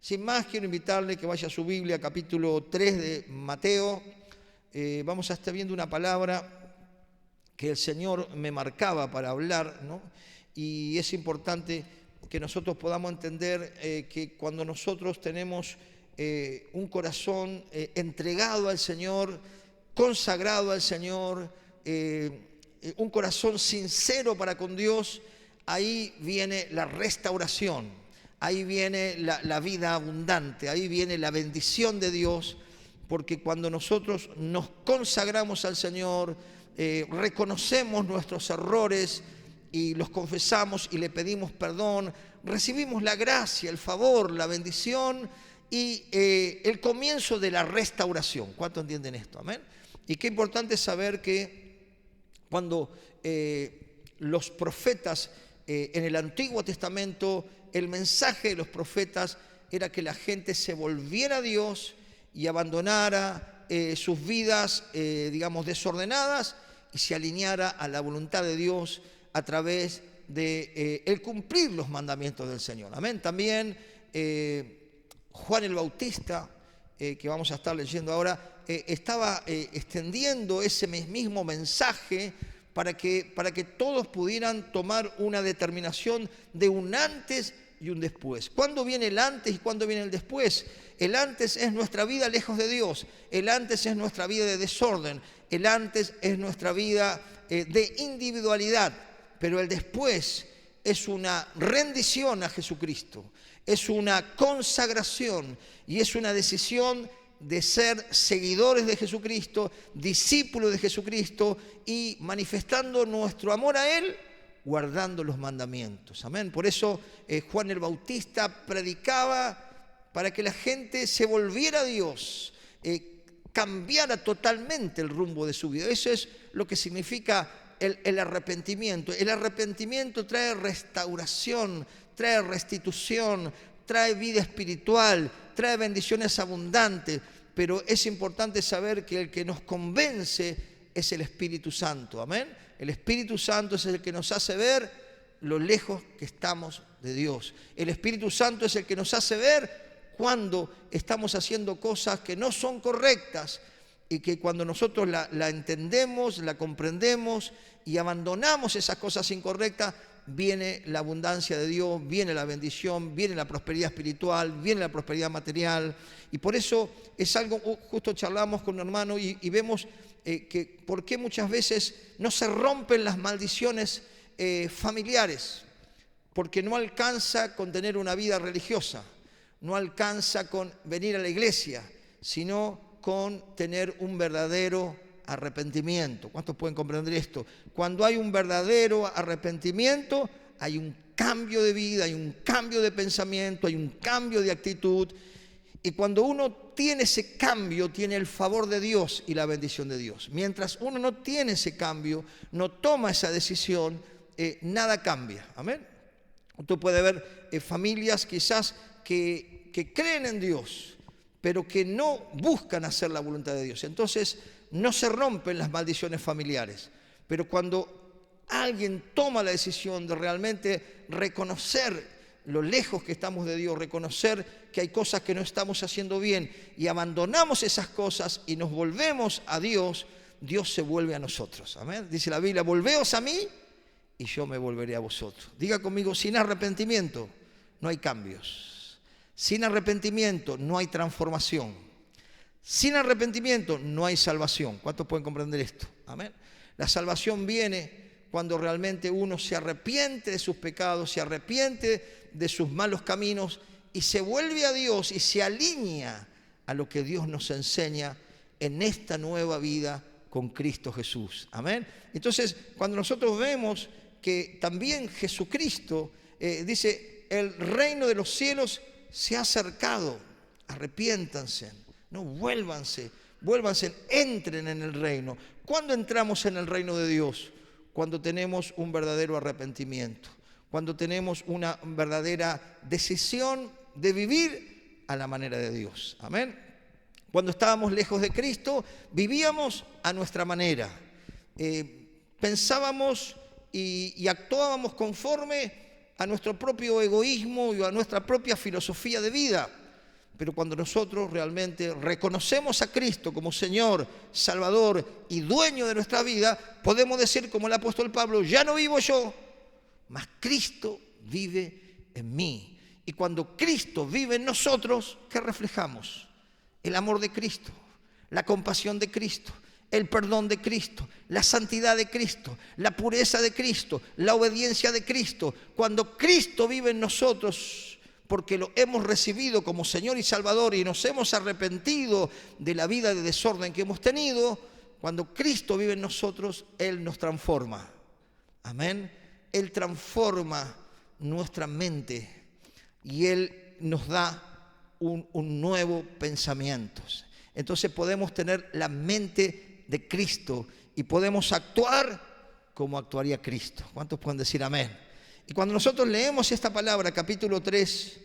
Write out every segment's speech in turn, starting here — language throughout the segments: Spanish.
Sin más, quiero invitarle que vaya a su Biblia, capítulo 3 de Mateo. Vamos a estar viendo una palabra que el Señor me marcaba para hablar, ¿no? Y es importante que nosotros podamos entender que cuando nosotros tenemos un corazón entregado al Señor, consagrado al Señor, un corazón sincero para con Dios, ahí viene la restauración. Ahí viene la vida abundante, ahí viene la bendición de Dios, porque cuando nosotros nos consagramos al Señor, reconocemos nuestros errores y los confesamos y le pedimos perdón, recibimos la gracia, el favor, la bendición y el comienzo de la restauración. ¿Cuántos entienden esto? Amén. Y qué importante saber que cuando los profetas en el Antiguo Testamento, el mensaje de los profetas era que la gente se volviera a Dios y abandonara sus vidas, desordenadas y se alineara a la voluntad de Dios a través de el cumplir los mandamientos del Señor. Amén. También Juan el Bautista, que vamos a estar leyendo ahora, estaba extendiendo ese mismo mensaje para que todos pudieran tomar una determinación de un antes y un después. ¿Cuándo viene el antes y cuándo viene el después? El antes es nuestra vida lejos de Dios, el antes es nuestra vida de desorden, el antes es nuestra vida de individualidad, pero el después es una rendición a Jesucristo, es una consagración y es una decisión de ser seguidores de Jesucristo, discípulos de Jesucristo y manifestando nuestro amor a Él, guardando los mandamientos. Amén. Por eso Juan el Bautista predicaba para que la gente se volviera a Dios, cambiara totalmente el rumbo de su vida. Eso es lo que significa el arrepentimiento. El arrepentimiento trae restauración, trae restitución, trae vida espiritual, trae bendiciones abundantes, pero es importante saber que el que nos convence es el Espíritu Santo, amén. El Espíritu Santo es el que nos hace ver lo lejos que estamos de Dios. El Espíritu Santo es el que nos hace ver cuando estamos haciendo cosas que no son correctas y que cuando nosotros la entendemos, la comprendemos y abandonamos esas cosas incorrectas, viene la abundancia de Dios, viene la bendición, viene la prosperidad espiritual, viene la prosperidad material. Y por eso es algo, justo charlamos con un hermano y vemos que por qué muchas veces no se rompen las maldiciones familiares. Porque no alcanza con tener una vida religiosa, no alcanza con venir a la iglesia, sino con tener un verdadero arrepentimiento. ¿Cuántos pueden comprender esto? Cuando hay un verdadero arrepentimiento, hay un cambio de vida, hay un cambio de pensamiento, hay un cambio de actitud. Y cuando uno tiene ese cambio, tiene el favor de Dios y la bendición de Dios. Mientras uno no tiene ese cambio, no toma esa decisión, nada cambia. Amén. Usted puede ver familias quizás que creen en Dios, pero que no buscan hacer la voluntad de Dios. Entonces no se rompen las maldiciones familiares. Pero cuando alguien toma la decisión de realmente reconocer lo lejos que estamos de Dios, reconocer que hay cosas que no estamos haciendo bien y abandonamos esas cosas y nos volvemos a Dios, Dios se vuelve a nosotros. Amén. Dice la Biblia, volveos a mí y yo me volveré a vosotros. Diga conmigo, sin arrepentimiento no hay cambios. Sin arrepentimiento no hay transformación. Sin arrepentimiento no hay salvación. ¿Cuántos pueden comprender esto? Amén. La salvación viene cuando realmente uno se arrepiente de sus pecados, se arrepiente de sus malos caminos y se vuelve a Dios y se alinea a lo que Dios nos enseña en esta nueva vida con Cristo Jesús. Amén. Entonces, cuando nosotros vemos que también Jesucristo dice, el reino de los cielos se ha acercado, arrepiéntanse, no vuélvanse, entren en el reino. ¿Cuándo entramos en el reino de Dios? Cuando tenemos un verdadero arrepentimiento, cuando tenemos una verdadera decisión de vivir a la manera de Dios. Amén. Cuando estábamos lejos de Cristo, vivíamos a nuestra manera. Pensábamos y actuábamos conforme a nuestro propio egoísmo y a nuestra propia filosofía de vida. Pero cuando nosotros realmente reconocemos a Cristo como Señor, Salvador y dueño de nuestra vida, podemos decir como el apóstol Pablo, ya no vivo yo, mas Cristo vive en mí. Y cuando Cristo vive en nosotros, ¿qué reflejamos? El amor de Cristo, la compasión de Cristo, el perdón de Cristo, la santidad de Cristo, la pureza de Cristo, la obediencia de Cristo. Cuando Cristo vive en nosotros, porque lo hemos recibido como Señor y Salvador y nos hemos arrepentido de la vida de desorden que hemos tenido, cuando Cristo vive en nosotros, Él nos transforma. Amén. Él transforma nuestra mente y Él nos da un nuevo pensamiento. Entonces podemos tener la mente de Cristo y podemos actuar como actuaría Cristo. ¿Cuántos pueden decir amén? Y cuando nosotros leemos esta palabra, capítulo 3,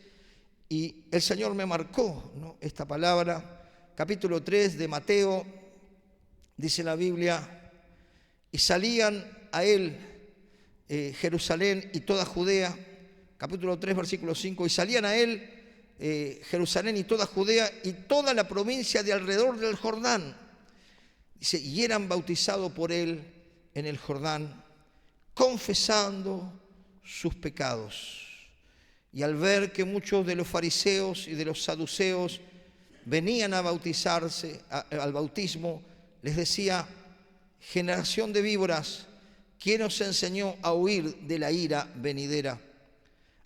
y el Señor me marcó, ¿no?, esta palabra, capítulo 3 de Mateo, dice la Biblia, y salían a Él Jerusalén y toda Judea, capítulo 3, versículo 5, y salían a Él Jerusalén y toda Judea y toda la provincia de alrededor del Jordán. Dice, y eran bautizados por Él en el Jordán, confesando sus pecados. Y al ver que muchos de los fariseos y de los saduceos venían a bautizarse, al bautismo, les decía, generación de víboras, ¿quién os enseñó a huir de la ira venidera?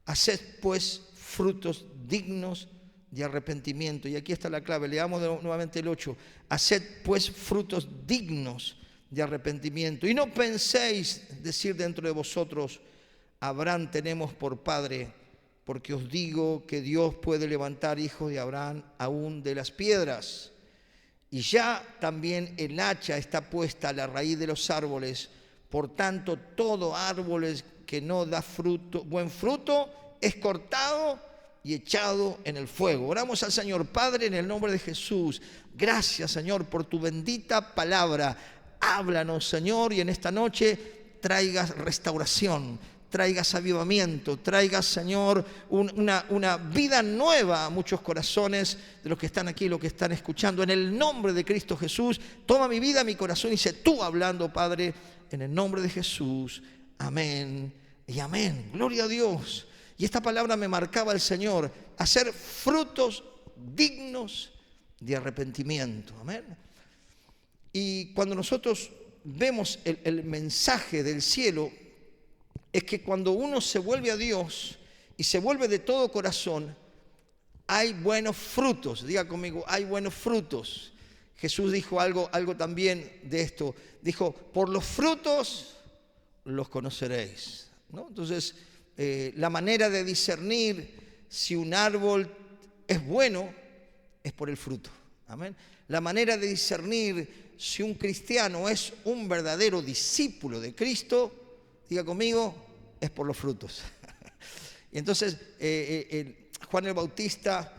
Haced pues frutos dignos de arrepentimiento. Y aquí está la clave, leamos nuevamente el 8. Haced pues frutos dignos de arrepentimiento. Y no penséis decir dentro de vosotros, Abraham tenemos por padre, porque os digo que Dios puede levantar hijos de Abraham aún de las piedras. Y ya también el hacha está puesta a la raíz de los árboles. Por tanto, todo árbol que no da fruto, buen fruto, es cortado y echado en el fuego. Oramos al Señor. Padre, en el nombre de Jesús, gracias, Señor, por tu bendita palabra. Háblanos, Señor, y en esta noche traigas restauración, traigas avivamiento, traigas, Señor, una vida nueva a muchos corazones de los que están aquí, los que están escuchando. En el nombre de Cristo Jesús, toma mi vida, mi corazón, y sé tú hablando, Padre, en el nombre de Jesús. Amén y amén. Gloria a Dios. Y esta palabra me marcaba el Señor, hacer frutos dignos de arrepentimiento. Amén. Y cuando nosotros vemos el mensaje del cielo, es que cuando uno se vuelve a Dios y se vuelve de todo corazón, hay buenos frutos. Diga conmigo, hay buenos frutos. Jesús dijo algo también de esto. Dijo, por los frutos los conoceréis, ¿no? Entonces, la manera de discernir si un árbol es bueno es por el fruto. Amén. La manera de discernir si un cristiano es un verdadero discípulo de Cristo, diga conmigo, es por los frutos. Y entonces Juan el Bautista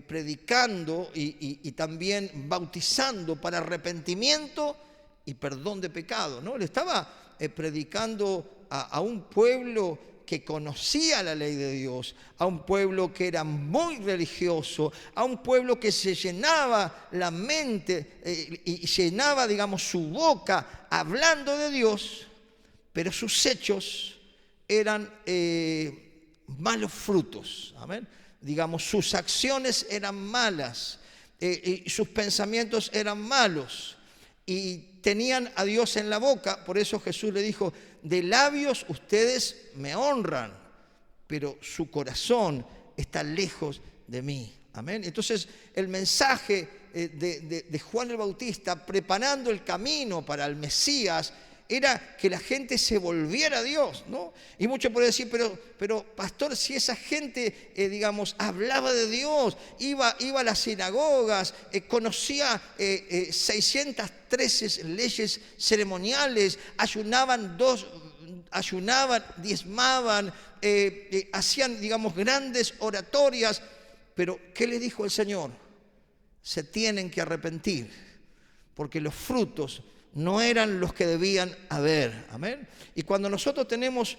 predicando y también bautizando para arrepentimiento y perdón de pecado, ¿no? Le estaba predicando a un pueblo que conocía la ley de Dios, a un pueblo que era muy religioso, a un pueblo que se llenaba la mente y llenaba, digamos, su boca hablando de Dios, pero sus hechos eran malos frutos. Amén. Digamos, sus acciones eran malas, y sus pensamientos eran malos, y tenían a Dios en la boca. Por eso Jesús le dijo, de labios ustedes me honran, pero su corazón está lejos de mí. Amén. Entonces el mensaje de Juan el Bautista, preparando el camino para el Mesías, era que la gente se volviera a Dios, ¿no? Y muchos pueden decir, pero pastor, si esa gente, digamos, hablaba de Dios, iba a las sinagogas, conocía 613 leyes ceremoniales, ayunaban, diezmaban, hacían, digamos, grandes oratorias, pero ¿qué le dijo el Señor? Se tienen que arrepentir, porque los frutos no eran los que debían haber. Amén. Y cuando nosotros tenemos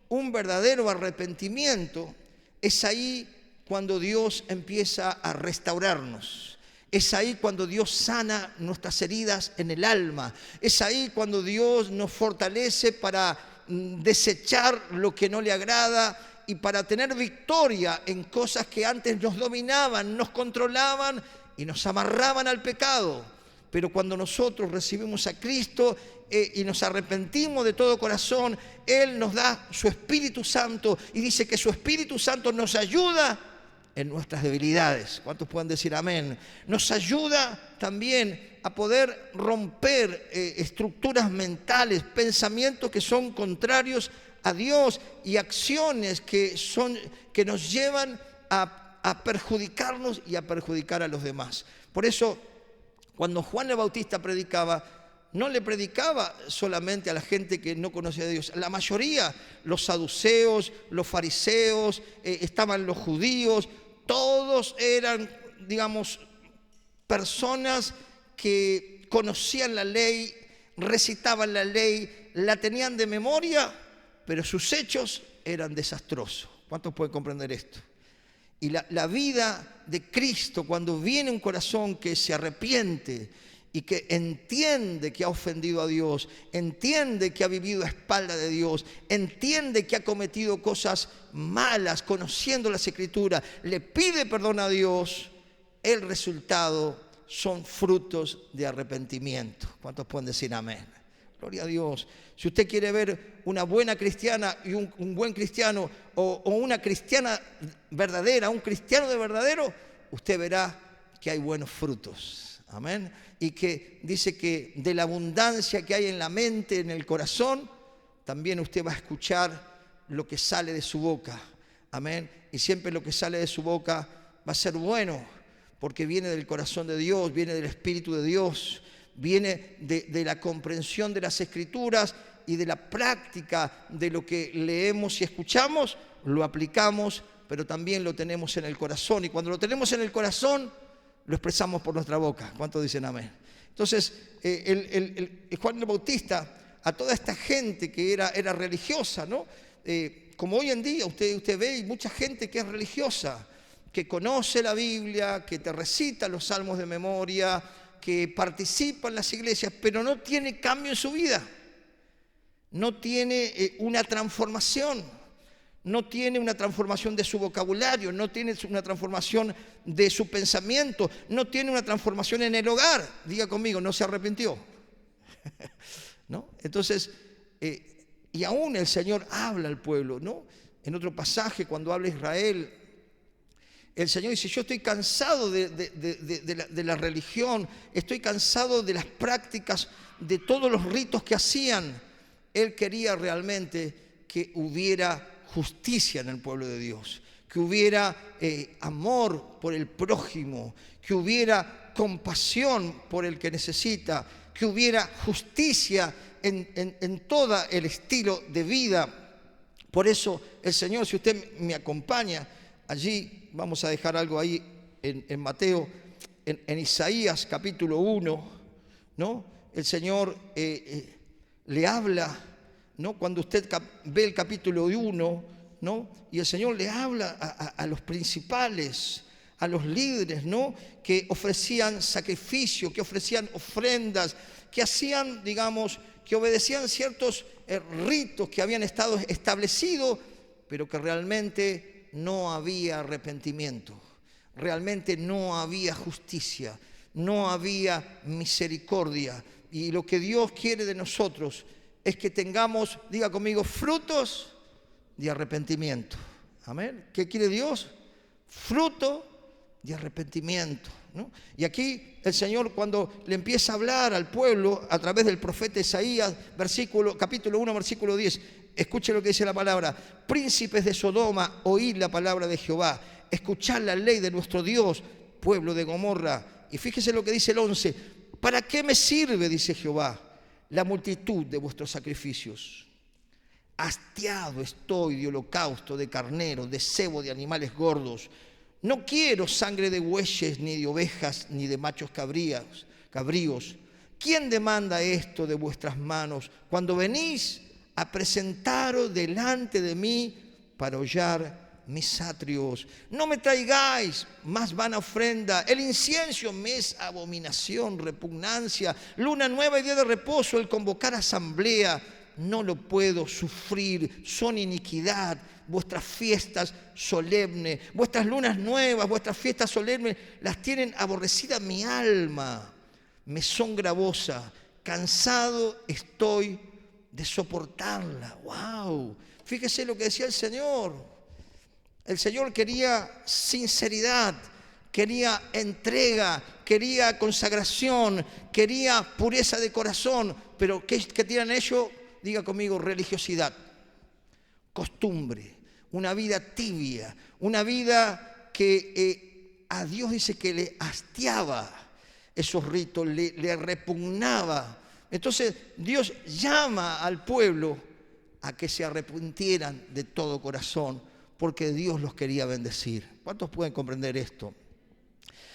un verdadero arrepentimiento, es ahí cuando Dios empieza a restaurarnos. Es ahí cuando Dios sana nuestras heridas en el alma. Es ahí cuando Dios nos fortalece para desechar lo que no le agrada y para tener victoria en cosas que antes nos dominaban, nos controlaban y nos amarraban al pecado. Pero cuando nosotros recibimos a Cristo y nos arrepentimos de todo corazón, Él nos da su Espíritu Santo y dice que su Espíritu Santo nos ayuda en nuestras debilidades. ¿Cuántos pueden decir amén? Nos ayuda también a poder romper estructuras mentales, pensamientos que son contrarios a Dios y acciones que nos llevan a perjudicarnos y a perjudicar a los demás. Por eso, cuando Juan el Bautista predicaba, no le predicaba solamente a la gente que no conocía a Dios. La mayoría, los saduceos, los fariseos, estaban los judíos, todos eran, digamos, personas que conocían la ley, recitaban la ley, la tenían de memoria, pero sus hechos eran desastrosos. ¿Cuántos pueden comprender esto? Y la vida de Cristo, cuando viene un corazón que se arrepiente y que entiende que ha ofendido a Dios, entiende que ha vivido a espaldas de Dios, entiende que ha cometido cosas malas, conociendo las Escrituras, le pide perdón a Dios, el resultado son frutos de arrepentimiento. ¿Cuántos pueden decir amén? Gloria a Dios. Si usted quiere ver una buena cristiana y un buen cristiano o una cristiana verdadera, un cristiano de verdadero, usted verá que hay buenos frutos. Amén. Y que dice que de la abundancia que hay en la mente, en el corazón, también usted va a escuchar lo que sale de su boca. Amén. Y siempre lo que sale de su boca va a ser bueno, porque viene del corazón de Dios, viene del Espíritu de Dios, viene de la comprensión de las Escrituras y de la práctica de lo que leemos y escuchamos, lo aplicamos, pero también lo tenemos en el corazón. Y cuando lo tenemos en el corazón, lo expresamos por nuestra boca. ¿Cuántos dicen amén? Entonces, Juan el Bautista, a toda esta gente que era religiosa, ¿no? Como hoy en día usted ve, hay mucha gente que es religiosa, que conoce la Biblia, que te recita los salmos de memoria, que participa en las iglesias, pero no tiene cambio en su vida. No tiene una transformación. No tiene una transformación de su vocabulario, no tiene una transformación de su pensamiento, no tiene una transformación en el hogar. Diga conmigo, no se arrepintió. ¿No? Entonces, y aún el Señor habla al pueblo, ¿no? En otro pasaje, cuando habla Israel, el Señor dice, yo estoy cansado de la religión, estoy cansado de las prácticas, de todos los ritos que hacían. Él quería realmente que hubiera justicia en el pueblo de Dios, que hubiera amor por el prójimo, que hubiera compasión por el que necesita, que hubiera justicia en todo el estilo de vida. Por eso el Señor, si usted me acompaña, allí vamos a dejar algo ahí en Mateo, en Isaías capítulo 1, ¿no? El Señor le habla, ¿no? Cuando usted ve el capítulo 1, ¿no? Y el Señor le habla a los principales, a los líderes, ¿no? Que ofrecían sacrificio, que ofrecían ofrendas, que hacían, digamos, que obedecían ciertos ritos que habían estado establecidos, pero que realmente no había arrepentimiento, realmente no había justicia, no había misericordia. Y lo que Dios quiere de nosotros es que tengamos, diga conmigo, frutos de arrepentimiento. Amén. ¿Qué quiere Dios? Fruto de arrepentimiento, ¿no? Y aquí el Señor, cuando le empieza a hablar al pueblo a través del profeta Isaías, capítulo 1, versículo 10, escuche lo que dice la palabra: príncipes de Sodoma, oíd la palabra de Jehová, escuchad la ley de nuestro Dios, pueblo de Gomorra. Y fíjese lo que dice el 11: ¿para qué me sirve, dice Jehová, la multitud de vuestros sacrificios? Hastiado estoy de holocausto, de carneros, de cebo de animales gordos. No quiero sangre de bueyes, ni de ovejas, ni de machos cabríos. ¿Quién demanda esto de vuestras manos cuando venís a presentaros delante de mí para hollar mis atrios. No me traigáis más vana ofrenda. El incienso me es abominación, repugnancia. Luna nueva y día de reposo, el convocar asamblea. No lo puedo sufrir, son iniquidad. Vuestras fiestas solemnes, vuestras lunas nuevas, vuestras fiestas solemnes, las tienen aborrecida mi alma. Me son gravosa, cansado estoy de soportarla. ¡Wow! Fíjese lo que decía el Señor. El Señor quería sinceridad, quería entrega, quería consagración, quería pureza de corazón. Pero ¿qué tienen ellos? Diga conmigo, religiosidad, costumbre, una vida tibia, una vida que a Dios dice que le hastiaba esos ritos, le repugnaba. Entonces Dios llama al pueblo a que se arrepintieran de todo corazón, porque Dios los quería bendecir. ¿Cuántos pueden comprender esto?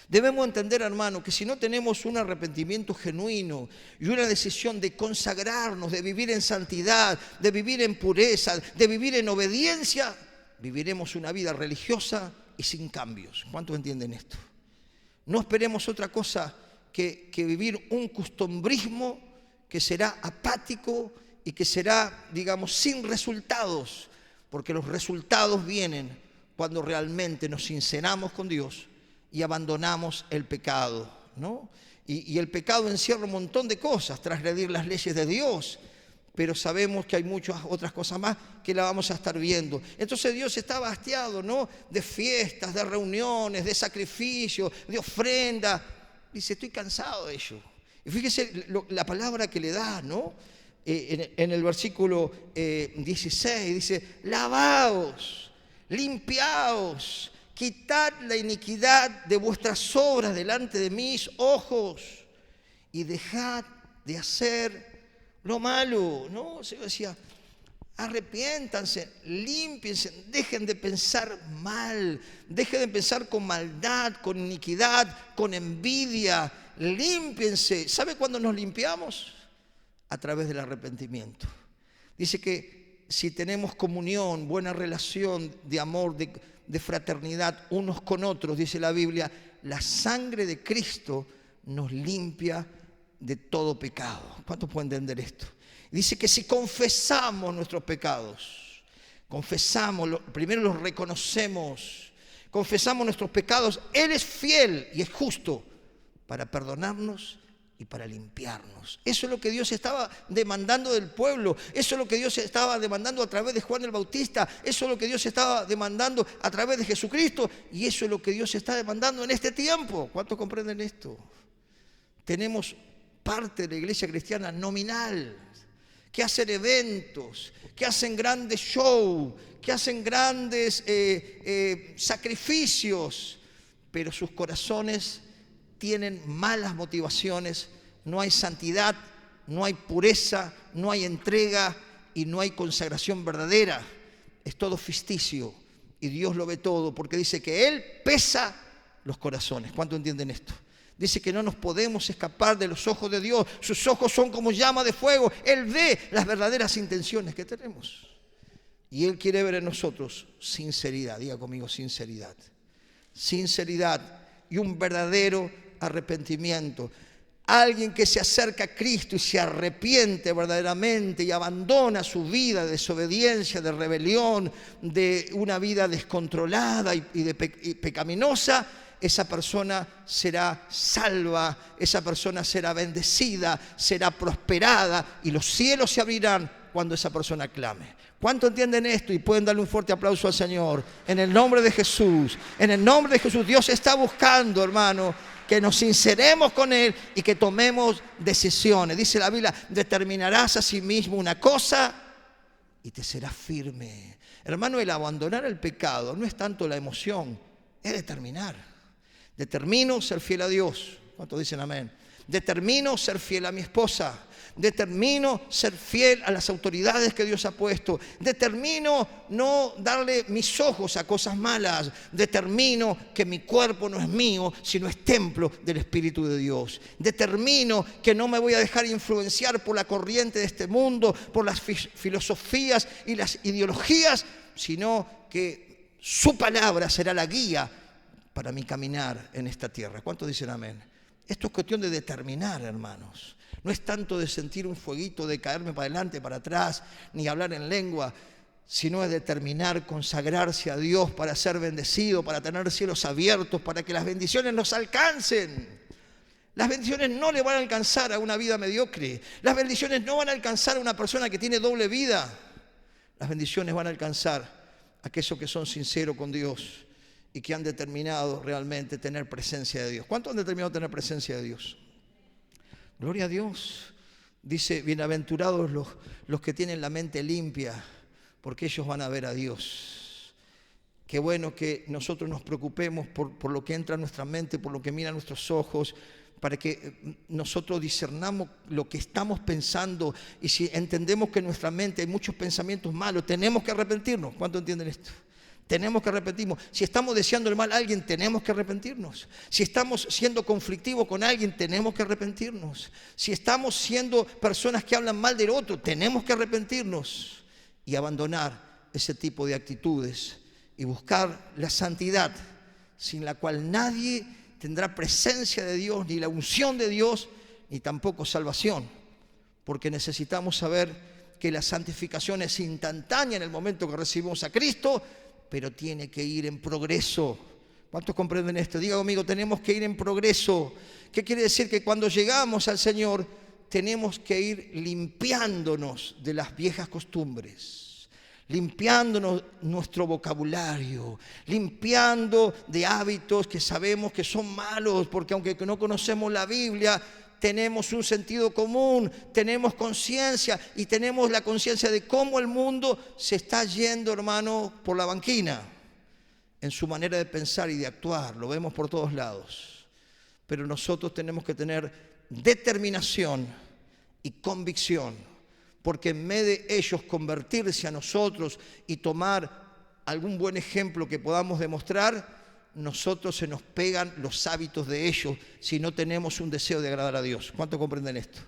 Debemos entender, hermano, que si no tenemos un arrepentimiento genuino y una decisión de consagrarnos, de vivir en santidad, de vivir en pureza, de vivir en obediencia, viviremos una vida religiosa y sin cambios. ¿Cuántos entienden esto? No esperemos otra cosa que vivir un costumbrismo que será apático y que será, digamos, sin resultados, porque los resultados vienen cuando realmente nos sinceramos con Dios y abandonamos el pecado, ¿no? Y el pecado encierra un montón de cosas, transgredir las leyes de Dios, pero sabemos que hay muchas otras cosas más que la vamos a estar viendo. Entonces Dios estaba hastiado, ¿no?, de fiestas, de reuniones, de sacrificios, de ofrenda. Dice, estoy cansado de ello. Y fíjese la palabra que le da, ¿no? En el versículo 16 dice, lavaos, limpiaos, quitad la iniquidad de vuestras obras delante de mis ojos y dejad de hacer lo malo, ¿no? Se decía, arrepiéntanse, límpiense, dejen de pensar mal, dejen de pensar con maldad, con iniquidad, con envidia, límpiense. ¿Sabe cuándo nos limpiamos? A través del arrepentimiento. Dice que si tenemos comunión, buena relación de amor, de fraternidad unos con otros, dice la Biblia, la sangre de Cristo nos limpia de todo pecado. ¿Cuántos pueden entender esto? Dice que si confesamos nuestros pecados, primero los reconocemos, confesamos nuestros pecados, Él es fiel y es justo para perdonarnos y para limpiarnos. Eso es lo que Dios estaba demandando del pueblo. Eso es lo que Dios estaba demandando a través de Juan el Bautista. Eso es lo que Dios estaba demandando a través de Jesucristo. Y eso es lo que Dios está demandando en este tiempo. ¿Cuántos comprenden esto? Tenemos parte de la iglesia cristiana nominal, que hacen eventos, que hacen grandes shows, que hacen grandes sacrificios, pero sus corazones tienen malas motivaciones, no hay santidad, no hay pureza, no hay entrega y no hay consagración verdadera. Es todo ficticio y Dios lo ve todo porque dice que Él pesa los corazones. ¿Cuántos entienden esto? Dice que no nos podemos escapar de los ojos de Dios. Sus ojos son como llama de fuego. Él ve las verdaderas intenciones que tenemos. Y Él quiere ver en nosotros sinceridad. Diga conmigo, sinceridad. Sinceridad y un verdadero arrepentimiento. Alguien que se acerca a Cristo y se arrepiente verdaderamente y abandona su vida de desobediencia, de rebelión, de una vida descontrolada y pecaminosa, esa persona será salva, esa persona será bendecida, será prosperada y los cielos se abrirán cuando esa persona clame. ¿Cuánto entienden esto? Y pueden darle un fuerte aplauso al Señor. En el nombre de Jesús, en el nombre de Jesús, Dios está buscando, hermano, que nos sinceremos con Él y que tomemos decisiones. Dice la Biblia, determinarás a sí mismo una cosa y te serás firme. Hermano, el abandonar el pecado no es tanto la emoción, es determinar. Determino ser fiel a Dios. ¿Cuántos dicen amén? Determino ser fiel a mi esposa. Determino ser fiel a las autoridades que Dios ha puesto. Determino no darle mis ojos a cosas malas. Determino que mi cuerpo no es mío, sino es templo del Espíritu de Dios. Determino que no me voy a dejar influenciar por la corriente de este mundo, por las filosofías y las ideologías, sino que Su palabra será la guía para mi caminar en esta tierra. ¿Cuántos dicen amén? Esto es cuestión de determinar, hermanos. No es tanto de sentir un fueguito, de caerme para adelante, para atrás, ni hablar en lengua, sino es determinar, consagrarse a Dios para ser bendecido, para tener cielos abiertos, para que las bendiciones nos alcancen. Las bendiciones no le van a alcanzar a una vida mediocre. Las bendiciones no van a alcanzar a una persona que tiene doble vida. Las bendiciones van a alcanzar a aquellos que son sinceros con Dios y que han determinado realmente tener presencia de Dios. ¿Cuántos han determinado tener presencia de Dios? Gloria a Dios. Dice, bienaventurados los que tienen la mente limpia, porque ellos van a ver a Dios. Qué bueno que nosotros nos preocupemos por lo que entra en nuestra mente, por lo que mira nuestros ojos, para que nosotros discernamos lo que estamos pensando. Y si entendemos que en nuestra mente hay muchos pensamientos malos, tenemos que arrepentirnos. ¿Cuántos entienden esto? Tenemos que arrepentirnos. Si estamos deseando el mal a alguien, tenemos que arrepentirnos. Si estamos siendo conflictivos con alguien, tenemos que arrepentirnos. Si estamos siendo personas que hablan mal del otro, tenemos que arrepentirnos y abandonar ese tipo de actitudes y buscar la santidad, sin la cual nadie tendrá presencia de Dios, ni la unción de Dios, ni tampoco salvación. Porque necesitamos saber que la santificación es instantánea en el momento que recibimos a Cristo, pero tiene que ir en progreso. ¿Cuántos comprenden esto? Diga conmigo, tenemos que ir en progreso. ¿Qué quiere decir? Que cuando llegamos al Señor tenemos que ir limpiándonos de las viejas costumbres, limpiándonos nuestro vocabulario, limpiando de hábitos que sabemos que son malos, porque aunque no conocemos la Biblia, tenemos un sentido común, tenemos conciencia y tenemos la conciencia de cómo el mundo se está yendo, hermano, por la banquina en su manera de pensar y de actuar. Lo vemos por todos lados. Pero nosotros tenemos que tener determinación y convicción, porque en vez de ellos convertirse a nosotros y tomar algún buen ejemplo que podamos demostrar, nosotros se nos pegan los hábitos de ellos si no tenemos un deseo de agradar a Dios. ¿Cuántos comprenden esto?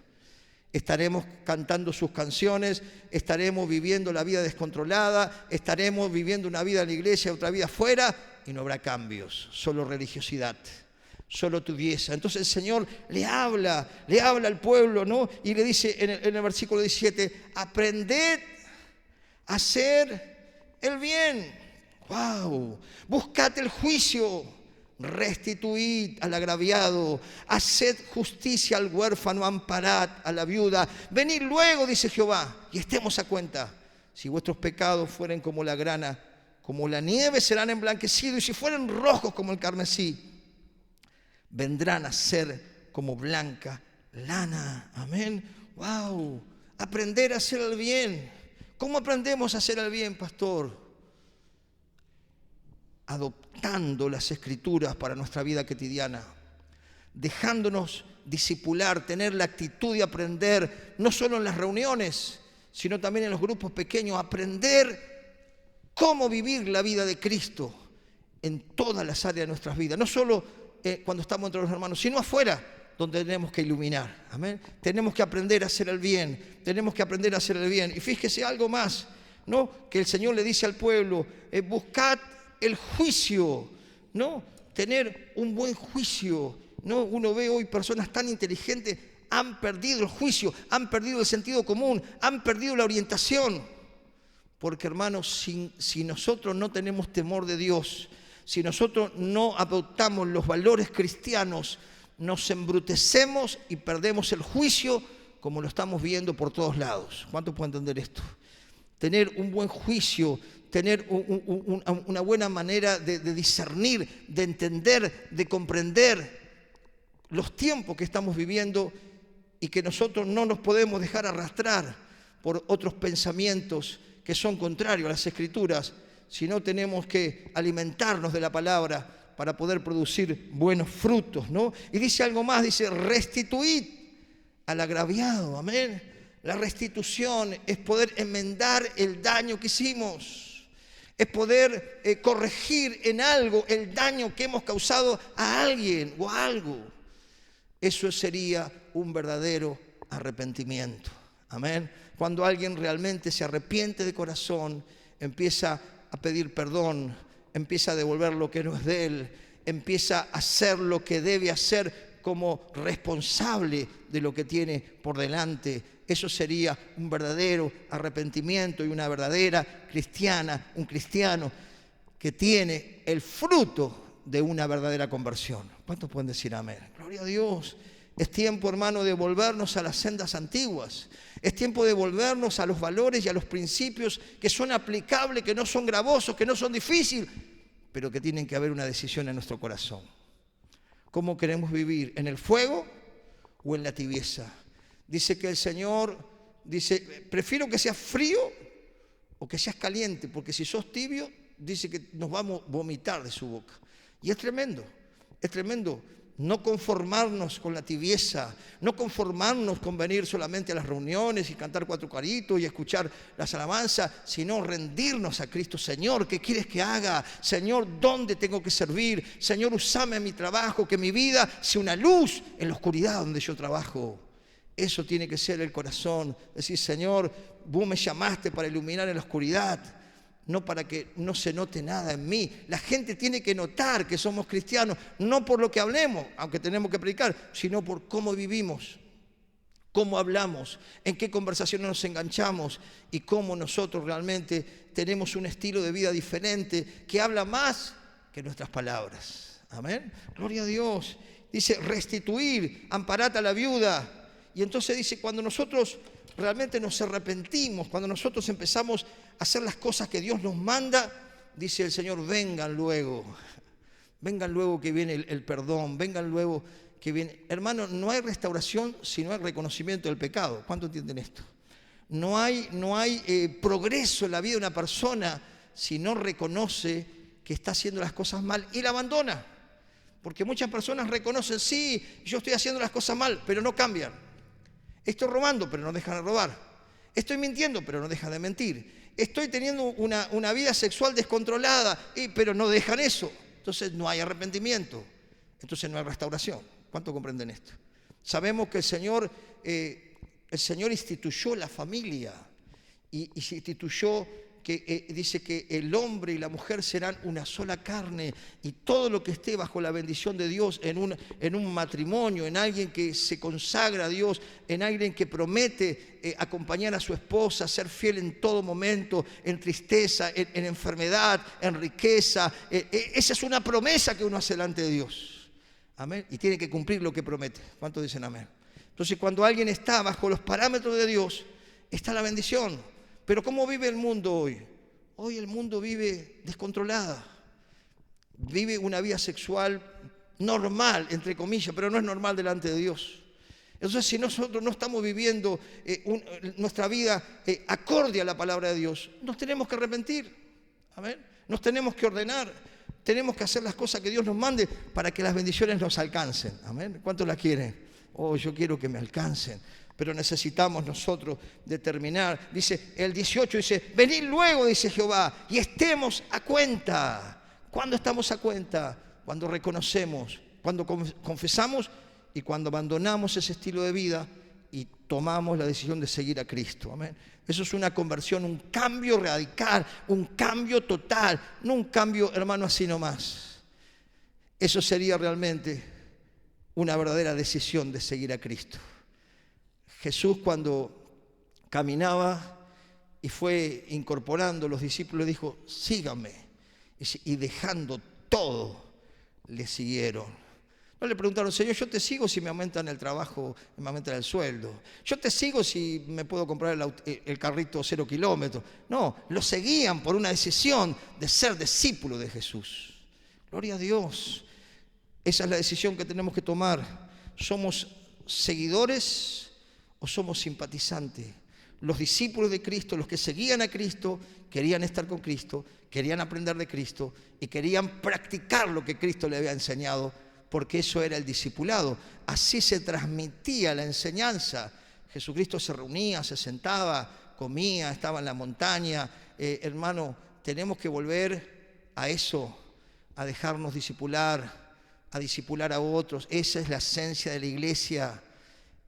Estaremos cantando sus canciones, estaremos viviendo la vida descontrolada, estaremos viviendo una vida en la iglesia, otra vida afuera, y no habrá cambios, solo religiosidad, solo tibieza. Entonces el Señor le habla al pueblo, ¿no? Y le dice en el versículo 17, aprended a hacer el bien. ¡Wow! Buscad el juicio, restituid al agraviado, haced justicia al huérfano, amparad a la viuda. Venid luego, dice Jehová, y estemos a cuenta. Si vuestros pecados fueren como la grana, como la nieve serán emblanquecidos, y si fueren rojos como el carmesí, vendrán a ser como blanca lana. Amén. ¡Wow! Aprender a hacer el bien. ¿Cómo aprendemos a hacer el bien, pastor? Adoptando las Escrituras para nuestra vida cotidiana, dejándonos discipular, tener la actitud de aprender, no solo en las reuniones, sino también en los grupos pequeños, aprender cómo vivir la vida de Cristo en todas las áreas de nuestras vidas, no solo cuando estamos entre los hermanos, sino afuera, donde tenemos que iluminar. Amén. Tenemos que aprender a hacer el bien, tenemos que aprender a hacer el bien. Y fíjese algo más, ¿no? Que el Señor le dice al pueblo, buscad el juicio, ¿no? Tener un buen juicio, ¿no? Uno ve hoy personas tan inteligentes, han perdido el juicio, han perdido el sentido común, han perdido la orientación. Porque, hermanos, si nosotros no tenemos temor de Dios, si nosotros no adoptamos los valores cristianos, nos embrutecemos y perdemos el juicio, como lo estamos viendo por todos lados. ¿Cuántos pueden entender esto? Tener un buen juicio, tener una buena manera de discernir, de entender, de comprender los tiempos que estamos viviendo y que nosotros no nos podemos dejar arrastrar por otros pensamientos que son contrarios a las Escrituras, sino tenemos que alimentarnos de la palabra para poder producir buenos frutos, ¿no? Y dice algo más, dice, restituid al agraviado, amén. La restitución es poder enmendar el daño que hicimos. Es poder corregir en algo el daño que hemos causado a alguien o a algo. Eso sería un verdadero arrepentimiento. Amén. Cuando alguien realmente se arrepiente de corazón, empieza a pedir perdón, empieza a devolver lo que no es de él, empieza a hacer lo que debe hacer como responsable de lo que tiene por delante. Eso sería un verdadero arrepentimiento y una verdadera cristiana, un cristiano que tiene el fruto de una verdadera conversión. ¿Cuántos pueden decir amén? Gloria a Dios. Es tiempo, hermano, de volvernos a las sendas antiguas. Es tiempo de volvernos a los valores y a los principios que son aplicables, que no son gravosos, que no son difíciles, pero que tienen que haber una decisión en nuestro corazón. ¿Cómo queremos vivir? ¿En el fuego o en la tibieza? Dice que el Señor dice, prefiero que seas frío o que seas caliente, porque si sos tibio, dice que nos vamos a vomitar de su boca. Y es tremendo no conformarnos con la tibieza, no conformarnos con venir solamente a las reuniones y cantar 4 coritos y escuchar las alabanzas, sino rendirnos a Cristo. Señor, ¿qué quieres que haga? Señor, ¿dónde tengo que servir? Señor, úsame en mi trabajo, que mi vida sea una luz en la oscuridad donde yo trabajo. Eso tiene que ser el corazón. Decir, Señor, vos me llamaste para iluminar en la oscuridad, no para que no se note nada en mí. La gente tiene que notar que somos cristianos, no por lo que hablemos, aunque tenemos que predicar, sino por cómo vivimos, cómo hablamos, en qué conversaciones nos enganchamos y cómo nosotros realmente tenemos un estilo de vida diferente que habla más que nuestras palabras. Amén. Gloria a Dios. Dice, restituir, amparad a la viuda. Y entonces dice, cuando nosotros realmente nos arrepentimos, cuando nosotros empezamos a hacer las cosas que Dios nos manda, dice el Señor, vengan luego que viene el perdón, vengan luego que viene. Hermano, no hay restauración si no hay reconocimiento del pecado. ¿Cuánto entienden esto? No hay progreso en la vida de una persona si no reconoce que está haciendo las cosas mal y la abandona. Porque muchas personas reconocen, sí, yo estoy haciendo las cosas mal, pero no cambian. Estoy robando, pero no dejan de robar. Estoy mintiendo, pero no dejan de mentir. Estoy teniendo una vida sexual descontrolada, pero no dejan eso. Entonces no hay arrepentimiento. Entonces no hay restauración. ¿Cuánto comprenden esto? Sabemos que el Señor instituyó la familia y se instituyó que dice que el hombre y la mujer serán una sola carne, y todo lo que esté bajo la bendición de Dios en un matrimonio, en alguien que se consagra a Dios, en alguien que promete acompañar a su esposa, ser fiel en todo momento, en tristeza, en enfermedad, en riqueza. Esa es una promesa que uno hace delante de Dios. Amén. Y tiene que cumplir lo que promete. ¿Cuántos dicen amén? Entonces, cuando alguien está bajo los parámetros de Dios, está la bendición. Pero ¿cómo vive el mundo hoy? Hoy el mundo vive descontrolada. Vive una vida sexual normal, entre comillas, pero no es normal delante de Dios. Entonces, si nosotros no estamos viviendo nuestra vida acorde a la palabra de Dios, nos tenemos que arrepentir. Amén. Nos tenemos que ordenar. Tenemos que hacer las cosas que Dios nos mande para que las bendiciones nos alcancen. Amén. ¿Cuántos las quieren? Oh, yo quiero que me alcancen. Pero necesitamos nosotros determinar. Dice el 18, dice, venid luego, dice Jehová, y estemos a cuenta. ¿Cuándo estamos a cuenta? Cuando reconocemos, cuando confesamos y cuando abandonamos ese estilo de vida y tomamos la decisión de seguir a Cristo. Amén. Eso es una conversión, un cambio radical, un cambio total, no un cambio, hermano, así nomás. Eso sería realmente una verdadera decisión de seguir a Cristo. Jesús, cuando caminaba y fue incorporando los discípulos, dijo, síganme. Y dejando todo, le siguieron. No le preguntaron, Señor, yo te sigo si me aumentan el trabajo, me aumentan el sueldo. Yo te sigo si me puedo comprar el carrito 0 kilómetros. No, lo seguían por una decisión de ser discípulo de Jesús. Gloria a Dios. Esa es la decisión que tenemos que tomar. ¿Somos seguidores o somos simpatizantes? Los discípulos de Cristo, los que seguían a Cristo, querían estar con Cristo, querían aprender de Cristo y querían practicar lo que Cristo le había enseñado, porque eso era el discipulado. Así se transmitía la enseñanza. Jesucristo se reunía, se sentaba, comía, estaba en la montaña. Hermano, tenemos que volver a eso, a dejarnos discipular, a discipular a otros. Esa es la esencia de la iglesia.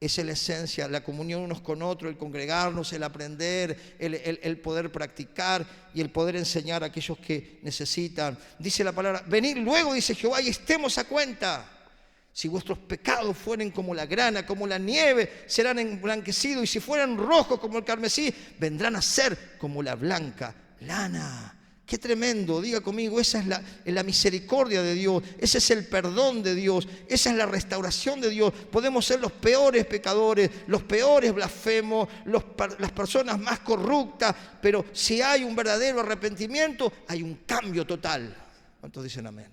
Esa es la esencia, la comunión unos con otros, el congregarnos, el aprender, el poder practicar y el poder enseñar a aquellos que necesitan. Dice la palabra, venid luego, dice Jehová, y estemos a cuenta. Si vuestros pecados fueren como la grana, como la nieve, serán emblanquecidos. Y si fueran rojos como el carmesí, vendrán a ser como la blanca lana. Qué tremendo, diga conmigo, esa es la misericordia de Dios, ese es el perdón de Dios, esa es la restauración de Dios. Podemos ser los peores pecadores, los peores blasfemos, las personas más corruptas, pero si hay un verdadero arrepentimiento, hay un cambio total. ¿Cuántos dicen amén?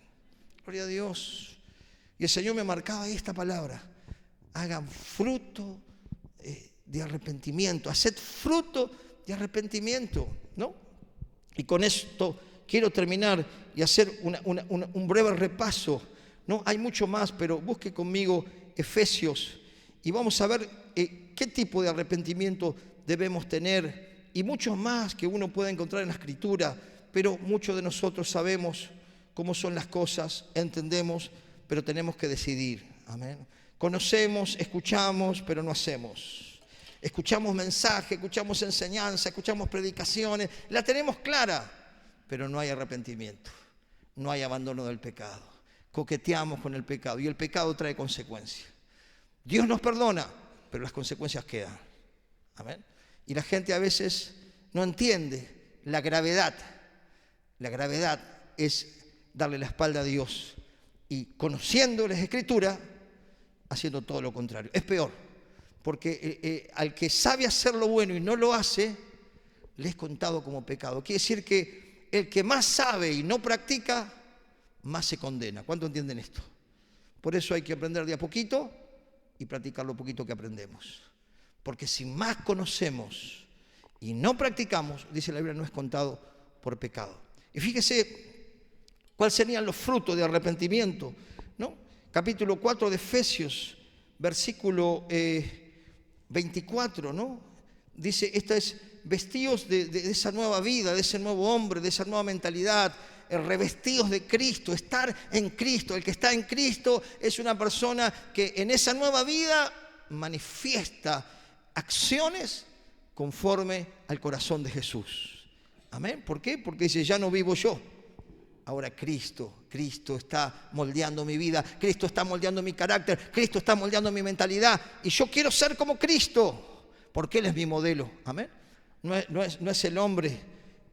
Gloria a Dios. Y el Señor me marcaba esta palabra: hagan fruto de arrepentimiento, haced fruto de arrepentimiento, ¿no? Y con esto quiero terminar y hacer un breve repaso, ¿no? Hay mucho más, pero busque conmigo Efesios y vamos a ver qué tipo de arrepentimiento debemos tener y muchos más que uno puede encontrar en la Escritura, pero muchos de nosotros sabemos cómo son las cosas, entendemos, pero tenemos que decidir. Amén. Conocemos, escuchamos, pero no hacemos. Escuchamos mensajes, escuchamos enseñanza, escuchamos predicaciones, la tenemos clara, pero no hay arrepentimiento, no hay abandono del pecado. Coqueteamos con el pecado y el pecado trae consecuencias. Dios nos perdona, pero las consecuencias quedan. Amén. Y la gente a veces no entiende la gravedad. La gravedad es darle la espalda a Dios y conociendo las Escrituras, haciendo todo lo contrario. Es peor. Porque al que sabe hacer lo bueno y no lo hace, le es contado como pecado. Quiere decir que el que más sabe y no practica, más se condena. ¿Cuánto entienden esto? Por eso hay que aprender de a poquito y practicar lo poquito que aprendemos. Porque si más conocemos y no practicamos, dice la Biblia, no es contado por pecado. Y fíjese cuáles serían los frutos de arrepentimiento, ¿no? Capítulo 4 de Efesios, versículo 24, ¿no? Dice, esta es vestidos de esa nueva vida, de ese nuevo hombre, de esa nueva mentalidad, revestidos de Cristo, estar en Cristo. El que está en Cristo es una persona que en esa nueva vida manifiesta acciones conforme al corazón de Jesús. Amén. ¿Por qué? Porque dice, ya no vivo yo. Ahora Cristo está moldeando mi vida, Cristo está moldeando mi carácter, Cristo está moldeando mi mentalidad y yo quiero ser como Cristo, porque Él es mi modelo. Amén. No es el hombre,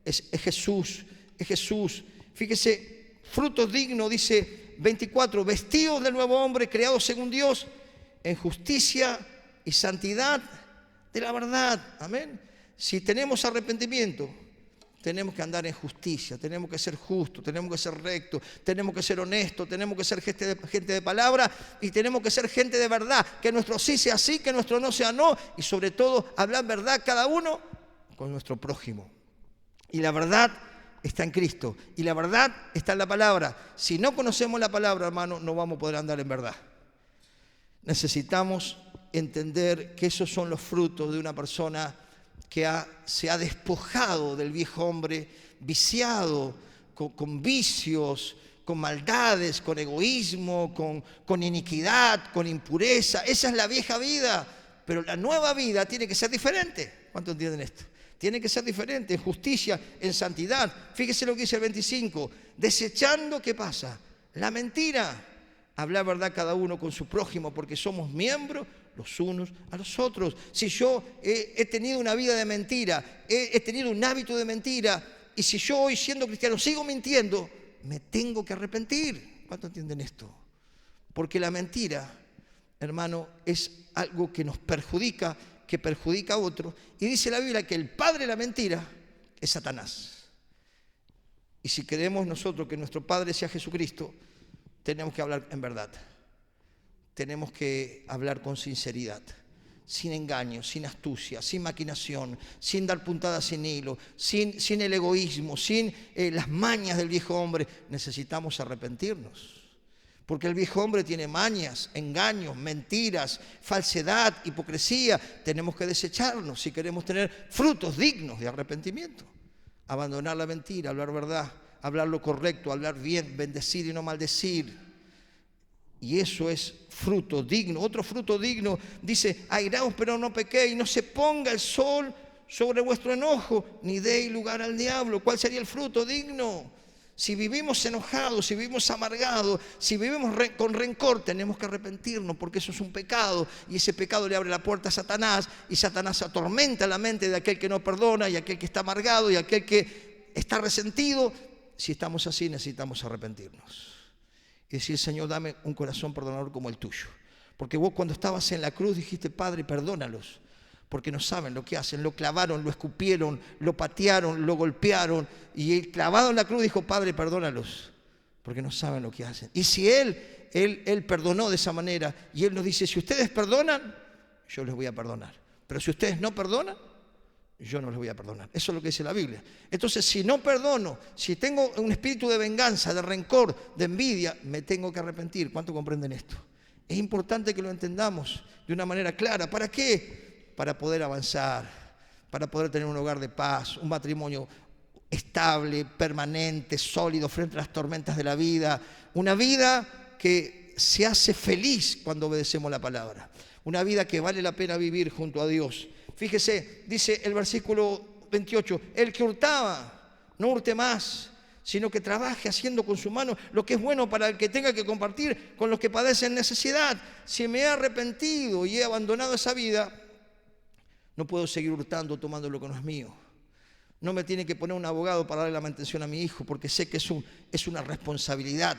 es Jesús, es Jesús. Fíjese, frutos dignos, dice 24, vestidos del nuevo hombre, creados según Dios, en justicia y santidad de la verdad. Amén. Si tenemos arrepentimiento, tenemos que andar en justicia, tenemos que ser justos, tenemos que ser rectos, tenemos que ser honestos, tenemos que ser gente de palabra y tenemos que ser gente de verdad. Que nuestro sí sea sí, que nuestro no sea no y sobre todo hablar verdad cada uno con nuestro prójimo. Y la verdad está en Cristo y la verdad está en la palabra. Si no conocemos la palabra, hermano, no vamos a poder andar en verdad. Necesitamos entender que esos son los frutos de una persona que se ha despojado del viejo hombre, viciado con vicios, con maldades, con egoísmo, con iniquidad, con impureza. Esa es la vieja vida, pero la nueva vida tiene que ser diferente. ¿Cuántos entienden esto? Tiene que ser diferente, en justicia, en santidad. Fíjese lo que dice el 25, desechando, ¿qué pasa? La mentira. Hablar verdad cada uno con su prójimo, porque somos miembros los unos a los otros. Si yo he tenido una vida de mentira, he tenido un hábito de mentira, y si yo hoy siendo cristiano sigo mintiendo, me tengo que arrepentir. ¿Cuántos entienden esto? Porque la mentira, hermano, es algo que nos perjudica, que perjudica a otros. Y dice la Biblia que el padre de la mentira es Satanás. Y si queremos nosotros que nuestro Padre sea Jesucristo, tenemos que hablar en verdad. Tenemos que hablar con sinceridad, sin engaño, sin astucia, sin maquinación, sin dar puntadas sin hilo, sin el egoísmo, sin las mañas del viejo hombre. Necesitamos arrepentirnos, porque el viejo hombre tiene mañas, engaños, mentiras, falsedad, hipocresía. Tenemos que desecharnos si queremos tener frutos dignos de arrepentimiento. Abandonar la mentira, hablar verdad, hablar lo correcto, hablar bien, bendecir y no maldecir. Y eso es fruto digno. Otro fruto digno dice: airaos pero no pequéis, no se ponga el sol sobre vuestro enojo, ni deis lugar al diablo. ¿Cuál sería el fruto digno? Si vivimos enojados, si vivimos amargados, si vivimos con rencor, tenemos que arrepentirnos, porque eso es un pecado, y ese pecado le abre la puerta a Satanás, y Satanás atormenta la mente de aquel que no perdona, y aquel que está amargado, y aquel que está resentido. Si estamos así, necesitamos arrepentirnos y decir: Señor, dame un corazón perdonador como el tuyo. Porque vos, cuando estabas en la cruz, dijiste: Padre, perdónalos, porque no saben lo que hacen. Lo clavaron, lo escupieron, lo patearon, lo golpearon, y él, clavado en la cruz, dijo: Padre, perdónalos, porque no saben lo que hacen. Y si él perdonó de esa manera, y él nos dice: si ustedes perdonan, yo les voy a perdonar, pero si ustedes no perdonan, yo no les voy a perdonar. Eso es lo que dice la Biblia. Entonces, si no perdono, si tengo un espíritu de venganza, de rencor, de envidia, me tengo que arrepentir. ¿Cuánto comprenden esto? Es importante que lo entendamos de una manera clara. ¿Para qué? Para poder avanzar, para poder tener un hogar de paz, un matrimonio estable, permanente, sólido frente a las tormentas de la vida. Una vida que se hace feliz cuando obedecemos la palabra. Una vida que vale la pena vivir junto a Dios. Fíjese, dice el versículo 28, el que hurtaba, no hurte más, sino que trabaje haciendo con su mano lo que es bueno para el que tenga que compartir con los que padecen necesidad. Si me he arrepentido y he abandonado esa vida, no puedo seguir hurtando, tomando lo que no es mío. No me tiene que poner un abogado para darle la mantención a mi hijo, porque sé que es una responsabilidad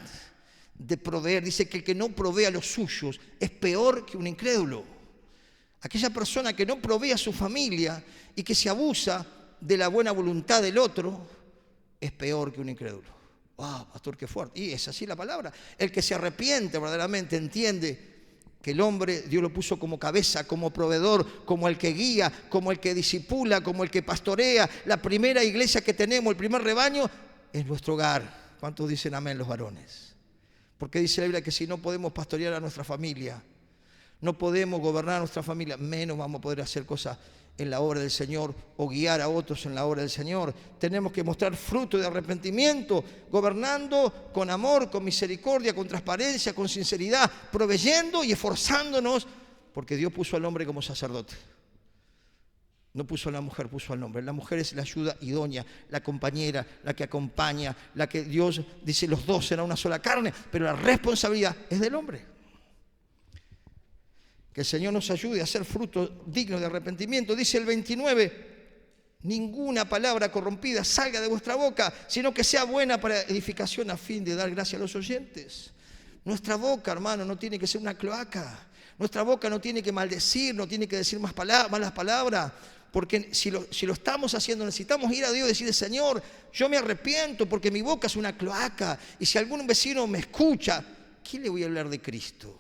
de proveer. Dice que el que no provee a los suyos es peor que un incrédulo. Aquella persona que no provee a su familia y que se abusa de la buena voluntad del otro es peor que un incrédulo. ¡Wow, pastor, qué fuerte! Y es así la palabra. El que se arrepiente verdaderamente entiende que el hombre Dios lo puso como cabeza, como proveedor, como el que guía, como el que discipula, como el que pastorea. La primera iglesia que tenemos, el primer rebaño, es nuestro hogar. ¿Cuántos dicen amén los varones? Porque dice la Biblia que si no podemos pastorear a nuestra familia, no podemos gobernar a nuestra familia, menos vamos a poder hacer cosas en la obra del Señor o guiar a otros en la obra del Señor. Tenemos que mostrar fruto de arrepentimiento, gobernando con amor, con misericordia, con transparencia, con sinceridad, proveyendo y esforzándonos, porque Dios puso al hombre como sacerdote. No puso a la mujer, puso al hombre. La mujer es la ayuda idónea, la compañera, la que acompaña, la que Dios dice: los dos serán una sola carne, pero la responsabilidad es del hombre. Que el Señor nos ayude a hacer fruto digno de arrepentimiento. Dice el 29, ninguna palabra corrompida salga de vuestra boca, sino que sea buena para edificación, a fin de dar gracia a los oyentes. Nuestra boca, hermano, no tiene que ser una cloaca. Nuestra boca no tiene que maldecir, no tiene que decir malas palabras. Porque si lo estamos haciendo, necesitamos ir a Dios y decirle: Señor, yo me arrepiento porque mi boca es una cloaca. Y si algún vecino me escucha, ¿qué le voy a hablar de Cristo?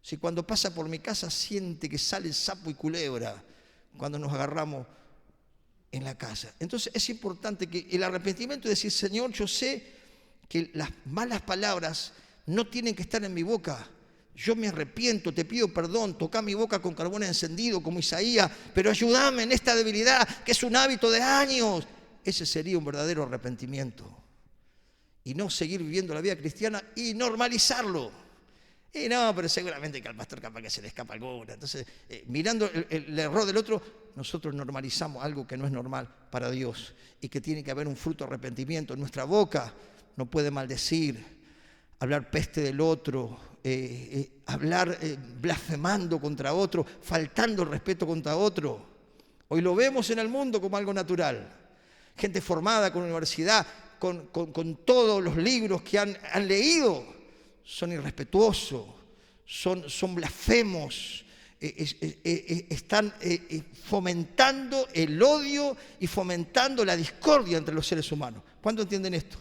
Si cuando pasa por mi casa siente que sale sapo y culebra cuando nos agarramos en la casa. Entonces es importante que el arrepentimiento es decir: Señor, yo sé que las malas palabras no tienen que estar en mi boca. Yo me arrepiento, te pido perdón, toca mi boca con carbón encendido como Isaías, pero ayúdame en esta debilidad que es un hábito de años. Ese sería un verdadero arrepentimiento. Y no seguir viviendo la vida cristiana y normalizarlo. Y no, pero seguramente que al pastor capaz que se le escapa alguna. Entonces, mirando el error del otro, nosotros normalizamos algo que no es normal para Dios y que tiene que haber un fruto de arrepentimiento. Nuestra boca no puede maldecir, hablar peste del otro, hablar blasfemando contra otro, faltando el respeto contra otro. Hoy lo vemos en el mundo como algo natural. Gente formada con universidad, con todos los libros que han leído, son irrespetuosos, son blasfemos, están fomentando el odio y fomentando la discordia entre los seres humanos. ¿Cuánto entienden esto?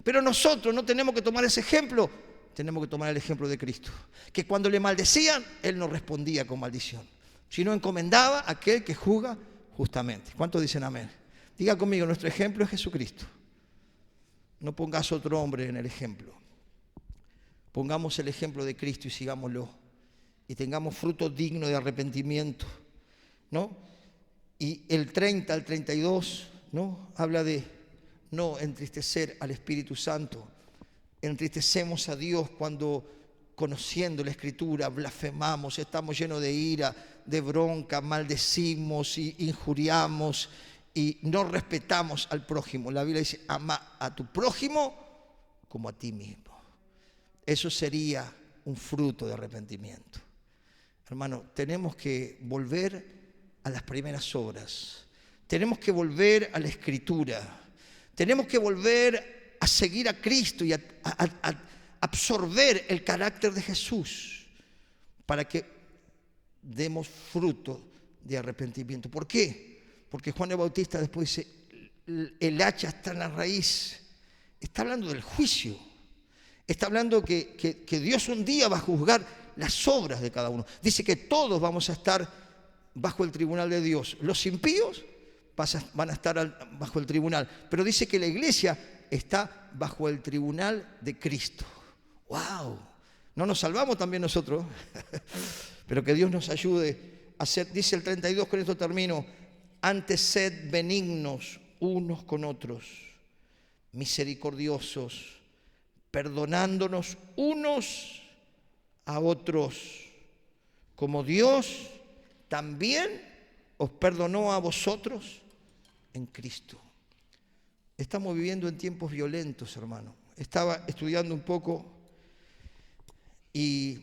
Pero nosotros no tenemos que tomar ese ejemplo, tenemos que tomar el ejemplo de Cristo, que cuando le maldecían, Él no respondía con maldición, sino encomendaba a aquel que juzga justamente. ¿Cuántos dicen amén? Diga conmigo: nuestro ejemplo es Jesucristo. No pongas otro hombre en el ejemplo. Pongamos el ejemplo de Cristo y sigámoslo. Y tengamos fruto digno de arrepentimiento, ¿no? Y el 30 al 32, ¿no? Habla de no entristecer al Espíritu Santo. Entristecemos a Dios cuando conociendo la Escritura, blasfemamos, estamos llenos de ira, de bronca, maldecimos y injuriamos y no respetamos al prójimo. La Biblia dice, ama a tu prójimo como a ti mismo. Eso sería un fruto de arrepentimiento. Hermano, tenemos que volver a las primeras obras. Tenemos que volver a la Escritura. Tenemos que volver a seguir a Cristo y a absorber el carácter de Jesús para que demos fruto de arrepentimiento. ¿Por qué? Porque Juan el Bautista después dice, el hacha está en la raíz. Está hablando del juicio. Está hablando que Dios un día va a juzgar las obras de cada uno. Dice que todos vamos a estar bajo el tribunal de Dios. Los impíos van a estar bajo el tribunal. Pero dice que la iglesia está bajo el tribunal de Cristo. ¡Wow! No nos salvamos también nosotros, pero que Dios nos ayude a ser, dice el 32, con esto termino, antes sed benignos unos con otros, misericordiosos, perdonándonos unos a otros, como Dios también os perdonó a vosotros en Cristo. Estamos viviendo en tiempos violentos, hermano. Estaba estudiando un poco y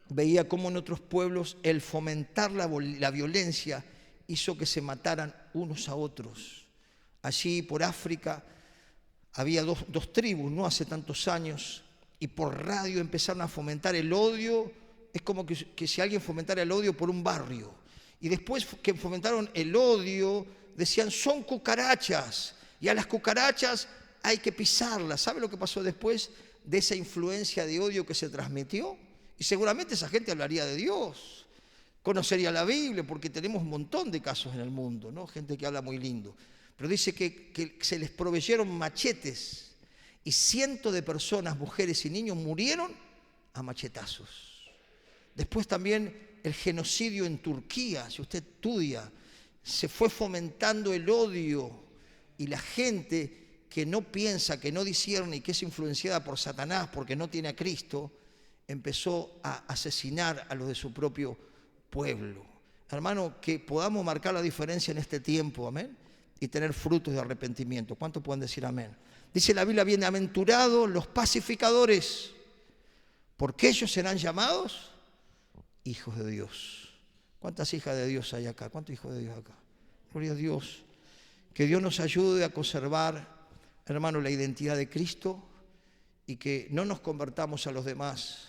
veía cómo en otros pueblos el fomentar la violencia hizo que se mataran unos a otros. Allí por África había dos tribus, no hace tantos años, y por radio empezaron a fomentar el odio. Es como que si alguien fomentara el odio por un barrio. Y después que fomentaron el odio, decían, son cucarachas, y a las cucarachas hay que pisarlas. ¿Sabe lo que pasó después de esa influencia de odio que se transmitió? Y seguramente esa gente hablaría de Dios, conocería la Biblia, porque tenemos un montón de casos en el mundo, ¿no? Gente que habla muy lindo. Pero dice que se les proveyeron machetes y cientos de personas, mujeres y niños, murieron a machetazos. Después también el genocidio en Turquía, si usted estudia, se fue fomentando el odio y la gente que no piensa, que no discierne y que es influenciada por Satanás porque no tiene a Cristo, empezó a asesinar a los de su propio pueblo. Hermano, que podamos marcar la diferencia en este tiempo, amén, y tener frutos de arrepentimiento. ¿Cuántos pueden decir amén? Dice la Biblia, bienaventurados los pacificadores, porque ellos serán llamados hijos de Dios. ¿Cuántas hijas de Dios hay acá? ¿Cuántos hijos de Dios acá? Gloria a Dios. Que Dios nos ayude a conservar, hermano, la identidad de Cristo y que no nos convertamos a los demás,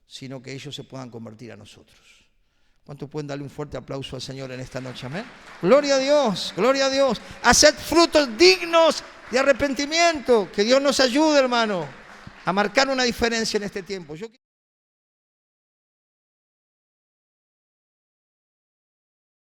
sino que ellos se puedan convertir a nosotros. ¿Cuántos pueden darle un fuerte aplauso al Señor en esta noche? Amén. Gloria a Dios, gloria a Dios. Haced frutos dignos de arrepentimiento. Que Dios nos ayude, hermano, a marcar una diferencia en este tiempo.